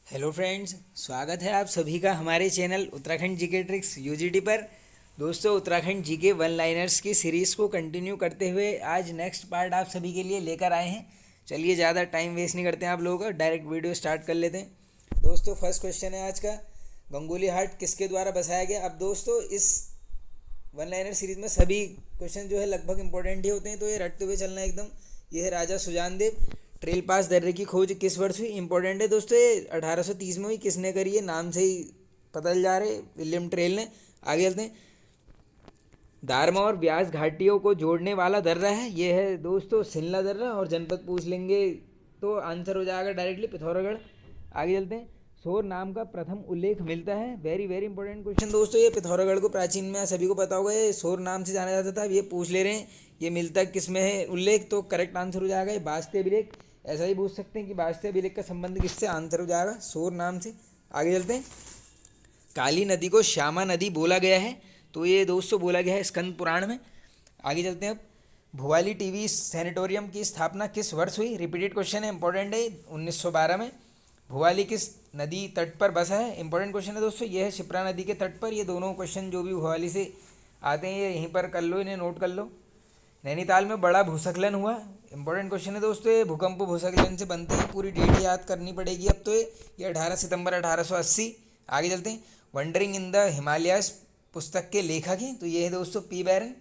Hello friends, स्वागत है आप सभी का हमारे channel Uttarakhand GK tricks UGT पर। दोस्तों, उत्तराखंड जीके वन लाइनर्स की सीरीज़ को कंटिन्यू करते हुए आज नेक्स्ट पार्ट आप सभी के लिए लेकर आए हैं। चलिए, ज़्यादा टाइम वेस्ट नहीं करते हैं आप लोगों का, डायरेक्ट वीडियो स्टार्ट कर लेते हैं। दोस्तों, फर्स्ट क्वेश्चन है आज का, गंगोली हाट किसके द्वारा बसाया गया। अब दोस्तों, इस वन लाइनर सीरीज में सभी क्वेश्चन जो है लगभग इंपॉर्टेंट ही होते हैं, तो ये रटते हुए चलना एकदम। ये है राजा सुजान देव। ट्रेल पास दर्रे की खोज किस वर्ष हुई, इंपॉर्टेंट है दोस्तों। ये 1830 में हुई। किसने करी है, नाम से ही पता चल जा रहे, विलियम ट्रेल ने। आगे चलते हैं। दारमा और ब्यास घाटियों को जोड़ने वाला दर्रा है, ये है दोस्तों शिमला दर्रा। और जनपद पूछ लेंगे तो आंसर हो जाएगा डायरेक्टली पिथौरागढ़। आगे चलते हैं। सोर नाम का प्रथम उल्लेख मिलता है, वेरी वेरी इंपॉर्टेंट क्वेश्चन दोस्तों। ये पिथौरागढ़ को प्राचीन में सभी को पता होगा, ये सोर नाम से जाना जाता था। ये पूछ ले रहे हैं ये मिलता किस में है उल्लेख, तो करेक्ट आंसर हो जाएगा ये बास्ते अभिलेख। ऐसा ही पूछ सकते हैं कि बास्ते अभिलेख का संबंध किससे, आंसर हो जाएगा सोर नाम से। आगे चलते हैं। काली नदी को श्यामा नदी बोला गया है, तो ये दोस्तों बोला गया है स्कंद पुराण में। आगे चलते हैं। अब भुवाली टीवी सैनिटोरियम की स्थापना किस वर्ष हुई, रिपीटेड क्वेश्चन है, इंपॉर्टेंट है। 1912 में। भुवाली किस नदी तट पर बसा है, इंपॉर्टेंट क्वेश्चन है दोस्तों। ये है शिप्रा नदी के तट पर। ये दोनों क्वेश्चन जो भी भुवाली से आते हैं ये यहीं पर कर लो, इन्हें नोट कर लो। नैनीताल में बड़ा भूस्खलन हुआ, इंपॉर्टेंट क्वेश्चन है दोस्तों। ये भूकंप भूस्खलन से बनते हैं, पूरी डेट याद करनी पड़ेगी अब तो। ये 18 सितंबर 1880। आगे चलते हैं। वंडरिंग इन द हिमालयाज पुस्तक के लेखक हैं, तो ये है दोस्तों पी बैरन।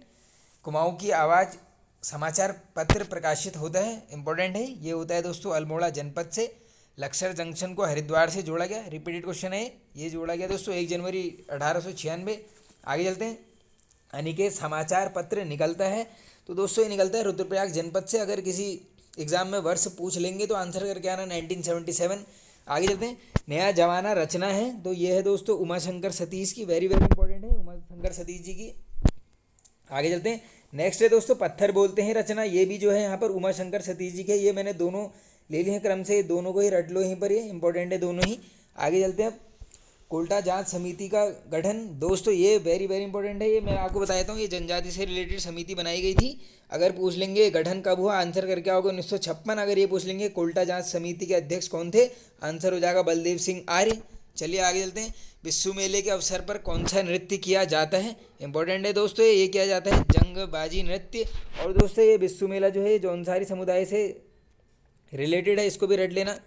कुमाऊं की आवाज़ समाचार पत्र प्रकाशित होता है, इंपॉर्टेंट है। ये होता है दोस्तों अल्मोड़ा जनपद से। लक्सर जंक्शन को हरिद्वार से जोड़ा गया, रिपीटेड क्वेश्चन है। ये जोड़ा गया दोस्तों 1 जनवरी 1896। आगे चलते हैं। अनिकेत समाचार पत्र निकलता है, तो दोस्तों ये निकलता है रुद्रप्रयाग जनपद से। अगर किसी एग्जाम में वर्ष पूछ लेंगे तो आंसर करके आना 1977। आगे चलते हैं। नया जमाना रचना है, तो ये है दोस्तों उमाशंकर सतीश की, वेरी वेरी इंपॉर्टेंट है उमाशंकर सतीश जी की। आगे चलते हैं। नेक्स्ट है दोस्तों पत्थर बोलते हैं रचना, ये भी जो है यहाँ पर उमाशंकर सतीश जी के। ये मैंने दोनों ले लिए हैं क्रम से, दोनों को ही रट लो यहीं पर, ये इंपॉर्टेंट है दोनों ही। आगे चलते हैं। अब कोल्टा जांच समिति का गठन, दोस्तों ये वेरी वेरी इंपॉर्टेंट है। ये मैं आपको बता देता हूँ, ये जनजाति से रिलेटेड समिति बनाई गई थी। अगर पूछ लेंगे गठन कब हुआ, आंसर करके आओगे 1956। अगर ये पूछ लेंगे कोल्टा जांच समिति के अध्यक्ष कौन थे, आंसर हो जाएगा बलदेव सिंह आर्य। चलिए आगे चलते हैं। विश्व मेले के अवसर पर कौन सा नृत्य किया जाता है, इंपॉर्टेंट है दोस्तों। ये किया जाता है जंगबाजी नृत्य। और दोस्तों ये विश्व मेला जो है जौनसारी समुदाय से रिलेटेड है, इसको भी रट लेना।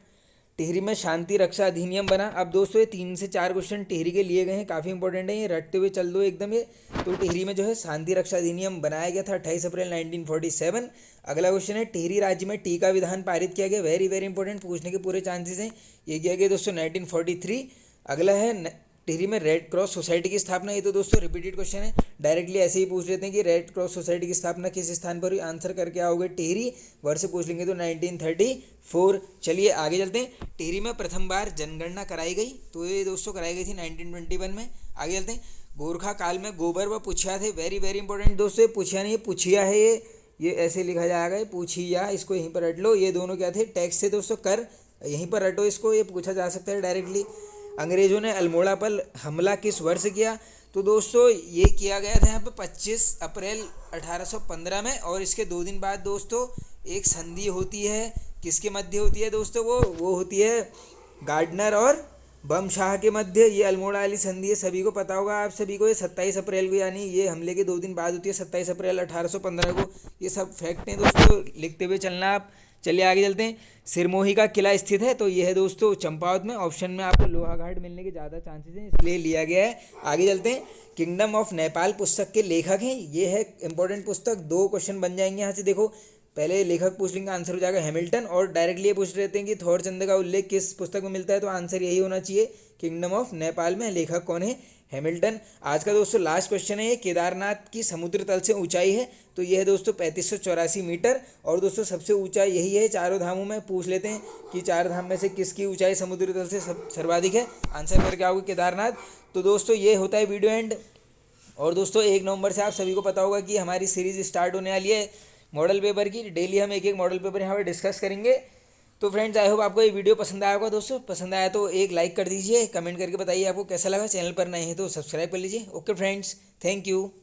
टिहरी में शांति रक्षा अधिनियम बना। अब दोस्तों ये 3 से 4 क्वेश्चन टिहरी के लिए गए हैं, काफ़ी इंपॉर्टेंट है, ये रटते हुए चल दो एकदम ये। तो टिहरी में जो है शांति रक्षा अधिनियम बनाया गया था 28 अप्रैल 1947। अगला क्वेश्चन है टिहरी राज्य में टी का विधान पारित किया गया, वेरी वेरी इंपॉर्टेंट, पूछने के पूरे चांसेस हैं। ये किया गया दोस्तों 1943। अगला है टिहरी में रेड क्रॉस सोसाइटी की स्थापना, ये तो दोस्तों रिपीटेड क्वेश्चन है, डायरेक्टली ऐसे ही पूछ लेते हैं कि रेड क्रॉस सोसाइटी की स्थापना किस स्थान पर हुई, आंसर करके आओगे टिहरी। वर्ष पूछ लेंगे तो 1934। चलिए आगे चलते हैं। टिहरी में प्रथम बार जनगणना कराई गई, तो ये दोस्तों कराई गई थी 1921 में। आगे चलते हैं। गोरखा काल में गोबर व पुछिया थे, वेरी वेरी इंपॉर्टेंट दोस्तों। ये पुछिया नहीं, ये पुछिया है, ये ऐसे लिखा जाएगा, ये पूछिया, इसको यहीं पर रट लो। ये दोनों क्या थे, टैक्स थे दोस्तों, कर, यहीं पर रटो इसको, ये पूछा जा सकता है डायरेक्टली। अंग्रेजों ने अल्मोड़ा पर हमला किस वर्ष किया, तो दोस्तों ये किया गया था यहाँ पे 25 अप्रैल 1815 में। और इसके 2 दिन बाद दोस्तों एक संधि होती है, किसके मध्य होती है दोस्तों, वो होती है गार्डनर और बम शाह के मध्य। ये अल्मोड़ा वाली संधि है, सभी को पता होगा आप सभी को। ये 27 अप्रैल को, यानी ये हमले के 2 दिन बाद होती है, 27 अप्रैल 1815 को। ये सब फैक्ट हैं दोस्तों, लिखते हुए चलना आप। चलिए आगे चलते हैं। सिरमोही का किला स्थित है, तो ये है दोस्तों चंपावत में। ऑप्शन में आपको लोहाघाट मिलने के ज़्यादा चांसेस हैं, इसलिए लिया गया है। आगे चलते हैं। किंगडम ऑफ नेपाल पुस्तक के लेखक हैं, ये है इंपॉर्टेंट पुस्तक। 2 क्वेश्चन बन जाएंगे यहाँ से, देखो पहले लेखक पूछ लेंगे, आंसर हो जाएगा हैमिल्टन। और डायरेक्टली ये पूछ लेते हैं कि थॉरचंद का उल्लेख किस पुस्तक में मिलता है, तो आंसर यही होना चाहिए, किंगडम ऑफ नेपाल में। लेखक कौन है, हैमिल्टन। आज का दोस्तों लास्ट क्वेश्चन है, ये केदारनाथ की समुद्र तल से ऊंचाई है, तो ये है दोस्तों 3584 मीटर। और दोस्तों सबसे ऊंचाई यही है चारों धामों में। पूछ लेते हैं कि 4 धाम में से किसकी ऊंचाई समुद्र तल से सर्वाधिक है, आंसर करके आओगे केदारनाथ। तो दोस्तों ये होता है वीडियो एंड। और दोस्तों 1 नवंबर से आप सभी को पता होगा कि हमारी सीरीज़ स्टार्ट होने वाली है मॉडल पेपर की। डेली हम एक एक मॉडल पेपर यहाँ पर डिस्कस करेंगे। तो फ्रेंड्स आई होप आपको ये वीडियो पसंद आया होगा दोस्तों। पसंद आया तो एक लाइक कर दीजिए, कमेंट करके बताइए आपको कैसा लगा। चैनल पर नए हैं तो सब्सक्राइब कर लीजिए। Okay friends, thank you.